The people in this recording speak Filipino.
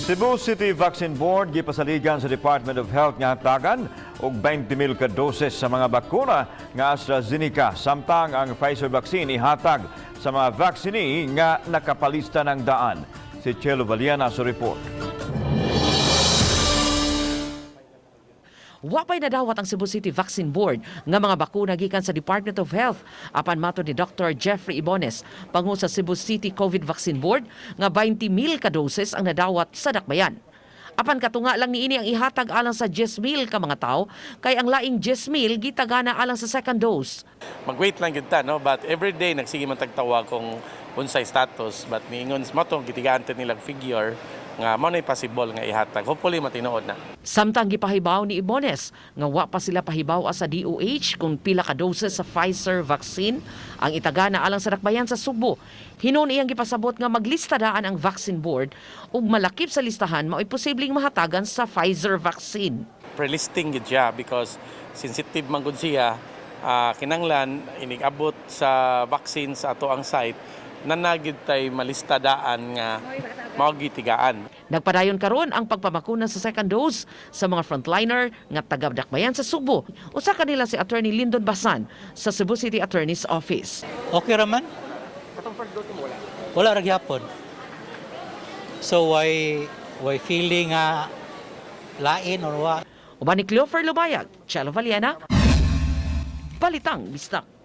Cebu City Vaccine Board gipasaligan sa Department of Health nga hatagan og 20,000 ka doses sa mga bakuna nga AstraZeneca samtang ang Pfizer vaccine ihatag sa mga vaccine nga nakapalista ng daan. Si Chelo Valiana sa report. Wapay nadawat ang Cebu City Vaccine Board nga mga bakuna gikan sa Department of Health apan mato ni Dr. Jeffrey Ibones pangu sa Cebu City COVID Vaccine Board nga 20,000 ka doses ang nadawat sa dakbayan. Apan katunga lang niini ang ihatag alang sa 10,000 ka mga tao kay ang laing 10,000 gitagana alang sa second dose. Mag-wait lang gyud ta, no, but every day nagsige man tagtawag kung unsay status, but miingon mo to gitigaan nilang figure nga mao nay possible nga ihatag. Hopefully matinuod na. Samtang gipahibaw ni Ibones nga wa pa sila pahibaw sa DOH kung pila ka doses sa Pfizer vaccine ang itagana alang sa dakbayan sa Subo. Hinon iyang gipasabot nga maglista daan ang vaccine board ug malakip sa listahan mao'y posibleng mahatagan sa Pfizer vaccine. Pre-listing gid siya because sensitive man gud siya. Kinanglan inigabot sa vaccine sa ato ang site nanagid tay malista daan nga mao gitigaan. Nagpadayon karon ang pagpabakuna sa second dose sa mga frontliner nga taga-dakbayan sa Subo. Usa kanila si Attorney Lyndon Basan sa Cebu City Attorney's Office. Okay raman. Katong first dose mo wala. Wala ra gyapon. So why feeling lain or what? Uban ni Cleofer Lubayag, Chelo Valiana, Balitang Bistak.